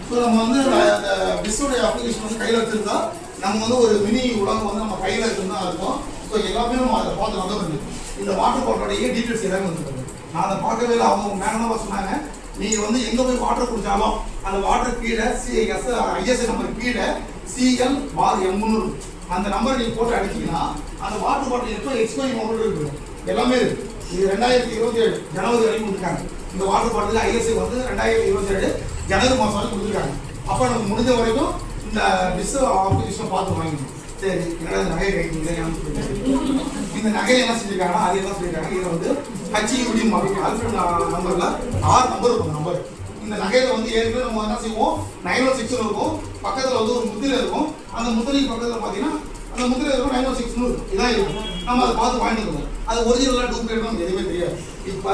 So நம்ம வந்து அந்த பிஸ்ஸோடைய அப்ளிகேஷன் வந்து கையில் வச்சுருந்தா நம்ம வந்து ஒரு மினி உலகம் வந்து நம்ம கையில் இருக்குன்னு தான் இருக்கும். ஸோ எல்லாமே நம்ம அதை பார்த்து வந்து இந்த வாட்டர் பாட்டிலோடைய டீட்டெயில்ஸ் எல்லாமே வந்துருக்காங்க. நான் அதை பார்க்கவே இல்லை. அவங்க மேடம் சொன்னாங்க, நீங்கள் வந்து எங்கே போய் வாட்டர் குடிச்சாலும் அந்த வாட்டர் கீழே ஐஎஸ்ஐ நம்பர் கீழே CL/M அந்த நம்பரை நீங்கள் போட்டு அடிச்சிங்கன்னா அந்த வாட்டர் பாட்டில் எப்போ எக்ஸ்பைரி மொபைல் இருக்குது எல்லாமே இருக்குது. இது 2027 ஜனவரி வரைக்கும் கொடுத்துருக்காங்க. இந்த வாட்டர் பாட்டில் ஐஎஸ்ஐ வந்து 2027 ஜனவரி மாதம் வரைக்கும் கொடுத்துருக்காங்க. அப்போ நமக்கு முடிஞ்ச வரைக்கும் இந்த டிஸ் அப்ளிகேஷனை பார்த்து வாங்கிக்கணும். சரி, என்னோட நகை கிடைக்குங்க. இந்த நகையை என்ன செஞ்சிருக்காங்கன்னா அது என்ன சொல்லியிருக்காங்க, இதில் வந்து HUD ஆல்ஃபபெட் நம்பரில் 6 நம்பர் இருக்கும். நம்பர் இந்த நகையில் வந்து ஏற்கனவே நம்ம என்ன செய்வோம், 916 இருக்கும். பக்கத்தில் வந்து ஒரு முத்திரை இருக்கும். அந்த முத்திரைக்கு பக்கத்தில் பார்த்தீங்கன்னா அந்த முத்திரை இருக்கும் 916 இருக்கும். இதான் இருக்கும். நம்ம அதை பார்த்து வாங்கிட்டு இருக்கோம். அது ஒரிஜினலாக டூப்ளிகேட் நமக்கு எதுவுமே தெரியாது. இப்போ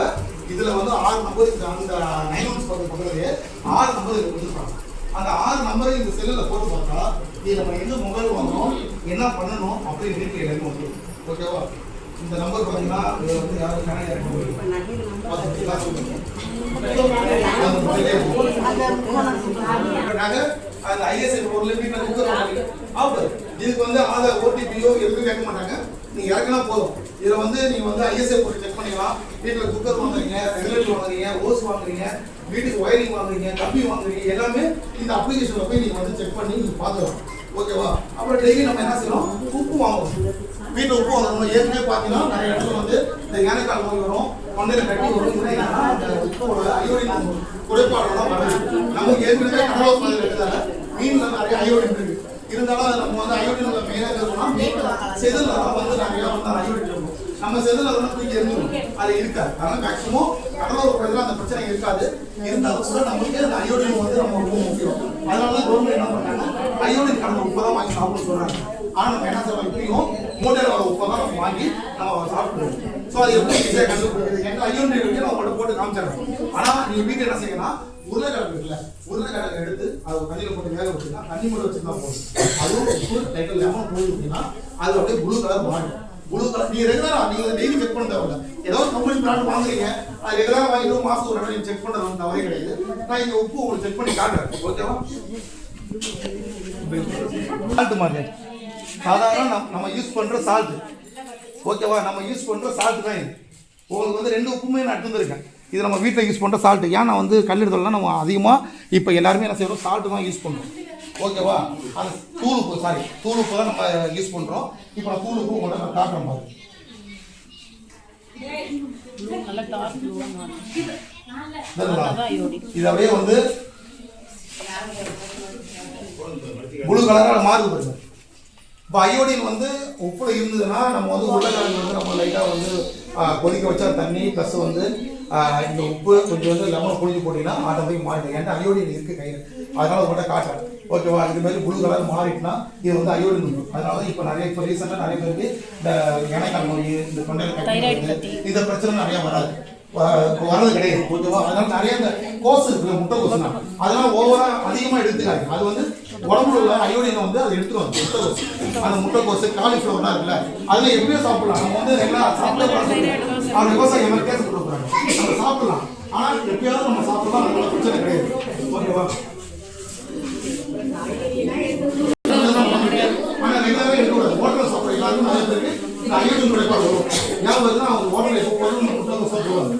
இதில் வந்து 6 நம்பர் அந்த 916 பக்கத்துலேயே 6 நம்பர் இதில் கொடுத்துருப்பாங்க. அந்த 6 நம்பரை இந்த செல்லில் போட்டு பார்த்தா இது நம்ம எங்கே மொபைல் வாங்கணும், என்ன பண்ணணும் அப்படின்னு வீட்டில் எல்லாமே வந்துடும். ஓகேவா? இந்த நம்பர் பார்த்தீங்கன்னா இது வந்து யாரும் அந்த ஐஎஸ்ஐ பொருள் வீட்டில் இதுக்கு வந்து ஆதார் OTPயோ எதுவும் கேட்க மாட்டாங்க. நீங்கள் இறக்கினா போதும். இதில் வந்து நீங்கள் வந்து ஐஎஸ்ஐ போட்டு செக் பண்ணிக்கலாம். வீட்டில் குக்கர் வாங்குறீங்க, ரெகுலேட்டர் வாங்குறீங்க, ஓஸ் வாங்குறீங்க, வீட்டுக்கு ஒயரிங் வாங்குறீங்க, கம்பி வாங்குறீங்க, எல்லாமே இந்த அப்ளிகேஷனில் போய் நீங்கள் வந்து செக் பண்ணி நீங்கள் பார்த்துக்கலாம். ஓகேவா? அப்புறம் டெய்லி நம்ம என்ன செய்யணும், உப்பு வாங்கணும். வீட்டில் உப்பு வாங்கணும். ஏற்கனவே பார்த்தீங்கன்னா நிறைய இடத்துல வந்து இந்த யானைக்கால் நோய் வரும், தொண்டையில் கட்டி வரும். அந்த உப்போட அயோடின் குறைபாடெல்லாம் வருது. நமக்கு ஏற்கனவே கடலோர் மாதிரி இருக்கிறதால மீனில் நிறைய அயோடின் இருக்கு. இருந்தாலும் அது நம்ம வந்து அயோடின் மெயினாக இருக்கணும்னா மீன் செதில் வந்து நிறைய வந்து அயோடின் இருக்கும். நம்ம செதில் அதெல்லாம் தூக்கி எரிஞ்சிடும். அது இருக்காது. அதனால் மேக்ஸிமம் கடலோர பகுதியில் அந்த பிரச்சனை இருக்காது. இருந்தாலும் கூட நமக்கு அந்த அயோடின் வந்து நம்ம ரொம்ப முக்கியம். அதனால தான் கவர்மெண்ட் என்ன பண்ணாங்க, அயோடின் கலந்த உப்பு தான் வாங்கி சாப்பிட சொல்கிறாங்க. ஆனால் நம்ம என்ன செய்வோம், இப்பயும் மூட்டையில் வர உப்பை தான் நம்ம வாங்கி நம்ம சாப்பிடுவோம். ஸோ அது எப்படி ஈஸியாக கண்டுபிடிக்கிறது, எங்கே அயோடின் இருக்கு நான் உங்கள்கிட்ட போட்டு காமிச்சிடுறேன். ஆனால் நீங்கள் வீட்டில் என்ன செய்யணும், உருளைக்கிழங்கு இருக்குல்ல, உருளைக்கிழங்கு எடுத்து அதை தண்ணியில் போட்டு வேக வச்சுன்னா தண்ணி மட்டும் வச்சுருந்தா போதும். அதுவும் உப்பு டைட்டில் லெமன் போய் அப்படின்னா அது அப்படியே ப்ளூ கலர் மாறும். ப்ளூ கலர் நீங்கள் ரெகுலராக நீங்கள் டெய்லி செக் பண்ண தேவையில்ல. ஏதோ கம்பெனி பிராண்ட் வாங்குறீங்க, அது ரெகுலராக வாங்கிட்டு மாதம் ஒரு தடவை செக் பண்ணுறது தவறே கிடையாது. நான் இங்கே உப்பு உங்களுக்கு செக் பண்ணி காட்டுறேன். ஓகேவா? சால்ட்டு மாதிரி சாதாரண நம்ம யூஸ் பண்ணுற சால்ட்டு. ஓகேவா? நம்ம யூஸ் பண்ணுற சால்ட்டு தான் இது. உங்களுக்கு வந்து 2 உப்புமே நான் எடுத்துருக்கேன். இது நம்ம வீட்டில் யூஸ் பண்ணுற சால்ட்டு. ஏன் நான் வந்து கல்லெடுத்தலாம் நம்ம அதிகமாக இப்போ எல்லாருமே என்ன செய்கிறோம், சால்ட்டு தான் யூஸ் பண்ணுறோம். ஓகேவா? அது தூள் உப்பு தான் நம்ம யூஸ் பண்ணுறோம். இப்போ நான் தூள் உப்பு உங்கள்கிட்ட நான் காட்டுறேன் பாருங்க. இது அப்படியே வந்து ப்ளூ கலராக மாறுது பாருங்க. இப்போ அயோடின் வந்து உப்புல இருந்ததுன்னா நம்ம வந்து உருளைக்கிழங்கு வந்து நம்ம லைட்டாக வந்து கொதிக்க வச்சா தண்ணி ப்ளஸ் வந்து இந்த உப்பு கொஞ்சம் வந்து லெமன் புளிஞ்சு போட்டிங்கன்னா ஆட்டோமேட்டிக் மாறிடும். ஏன்னா அயோடின் இருக்குது கையில், அதனால உங்கள்கிட்ட காட்டுறேன். ஓகேவா? இது மாதிரி ப்ளூ கலர் மாறிட்டுனா இது வந்து அயோடின் இருக்கும். அதனால தான் இப்போ ரீசெண்டாக நிறைய பேருக்கு இந்த யானைக்கால் நோய், இந்த தொண்டையில் கட்டி, இந்த பிரச்சனை நிறையா வரது கிடையாது. ஓகேவா? அதனால நிறைய இந்த கோஸ் இருக்குல்ல, முட்டை கோஸ்னா அதெல்லாம் ஓவராக அதிகமாக எடுத்துக்காது. அது வந்து உடம்புல உள்ள அயோடினை வந்து அதை எடுத்துருவாங்க. முட்டைக்கோஸ், அந்த முட்டைக்கோஸ், காலிஃப்ளவர்லாம் இருக்குல்ல, அதில் எப்படியோ சாப்பிடலாம். நம்ம வந்து ரெகுலராக சாப்பிட அவங்க விவசாயம் எல்லாம் கேஸ் கொடுக்க போகிறாங்க, நம்ம சாப்பிடலாம். ஆனால் எப்பயாவது நம்ம சாப்பிடலாம், அதனால பிரச்சனை கிடையாது. ஓகேவா? ஆனால் ரெகுலராக இருக்கக்கூடாது. ஹோட்டலில் சாப்பிட்ற எல்லாருக்கும் நிறைய பேருக்கு இந்த அயோடின் குறைபாடு வரும். ஞாபகம் அவங்க ஹோட்டலில் எப்போ போதும் முட்டைக்கோஸ் சாப்பிடுவாங்க.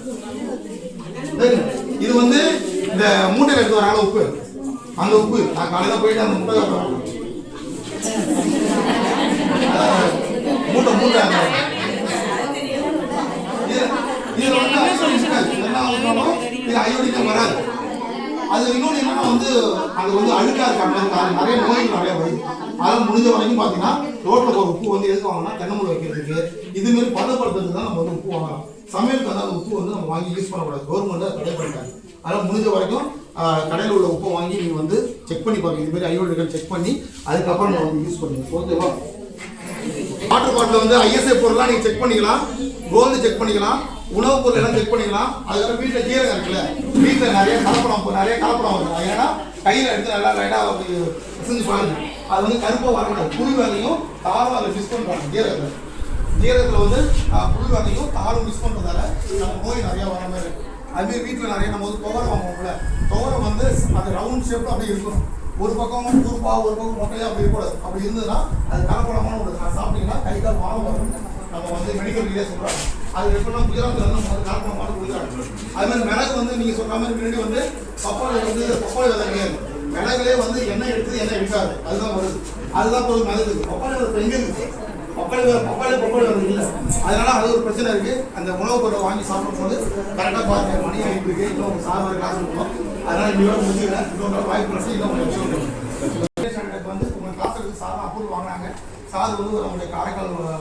இது வந்து இந்த மூட்டையில் எடுத்து வர உப்பு, அந்த உப்பு நான் காலையில் போயிட்டு அந்த மூட்டை இதில் வந்து இது அயோடின் வராது. அது இன்னொன்று என்னன்னா வந்து அது வந்து அழுக்கா இருக்காங்க, நிறைய நோய்கள் நிறைய வருது. அதெல்லாம் முடிஞ்ச வரைக்கும் பார்த்தீங்கன்னா ரோட்டில் போகிற உப்பு வந்து எதுக்கு வாங்கினா தென்னமுறை வைக்கிறதுக்கு இதுமாரி பதப்படுத்துறதுக்கு தான் நம்ம வந்து உப்பு வாங்கலாம். சமையலுக்கு வந்து அந்த உப்பு வந்து நம்ம வாங்கி யூஸ் பண்ணக்கூடாது. கவர்மெண்ட்டை தடை பண்ணிட்டாங்க. அதனால் முடிஞ்ச வரைக்கும் கடையில் உள்ள உப்பை வாங்கி நீங்கள் வந்து செக் பண்ணி பாருங்கள். இதுமாரி அயோடின் செக் பண்ணி அதுக்கப்புறம் நீங்கள் வந்து யூஸ் பண்ணுங்கள். ஓகேவா? வாட்டர் பாட்டில் வந்து ஐஎஸ்ஐ பொருள்லாம் நீங்கள் செக் பண்ணிக்கலாம், கோல்டு செக் பண்ணிக்கலாம், உணவுப் பொருள் எல்லாம் செக் பண்ணிக்கலாம். அதுக்கப்புறம் வீட்டில் ஜீரகம் இருக்குல்ல, வீட்டில் நிறைய கலப்படம் வருது. ஏன்னா கையில் எடுத்து நல்லா லைட்டாக செஞ்சு பாருங்க. அது வந்து கருப்பாக வரக்கூடாது. புழுவாலையும் தாரும் அதில் மிஸ் பண்ணுறாங்க. ஜீரகத்தில் வந்து புழுவாலையும் தாரும் மிஸ் பண்ணுறதால நம்ம நோய் நிறையா வர மாதிரி இருக்கும். அதுமாரி வீட்டில் நிறைய நம்ம வந்து துவரை வாங்குவோம்ல, துவரை வந்து அது ரவுண்ட் ஷேப்பில் அப்படியே இருக்கும். ஒரு பக்கம் குறுப்பா ஒரு பக்கம் மொட்டையாக அப்படி இருக்கக்கூடாது. அப்படி இருந்ததுன்னா அது கலப்படமான ஒன்று. நான் சாப்பிட்டீங்கன்னா கை கால் வாங்க வரும். நம்ம வந்து மெடிக்கல் ரீதியாக சொல்கிறாங்க. அது எப்படின்னா குஜராத்தில் வந்து நம்ம வந்து கலப்படமான கொடுக்குறாங்க. அது மாதிரி மிளகு வந்து நீங்கள் சொல்கிற மாதிரி முன்னாடி வந்து பப்பாளி வந்து பப்பாளி விதை கிடையாது. மிளகுலே வந்து எண்ணெய் எடுக்குது எண்ணெய் எடுக்காது, அதுதான் வருது. அதுதான் இப்போ மிளகு. பப்பாளி விதை எங்கே இருக்குது? பப்பாளி விதை இல்லை. அதனால அது ஒரு பிரச்சனை இருக்கு. அந்த உணவுப் பொருளை வாங்கி சாப்பிடும்போது கரெக்டாக பாருங்க. மணி ஆகிட்டு இருக்கு, இன்னும் ஒரு சார் வரை காசு கொடுக்கணும். அதனால இன்னொரு முடிச்சுக்கிறேன். இன்னொரு வாய்ப்பு பிரச்சனை இன்னும் கொஞ்சம் விஷயம் வந்து உங்கள் கிளாஸுக்கு சார் அப்ரூவல் வாங்கினாங்க. சார் வந்து நம்மளுடைய காரைக்கால்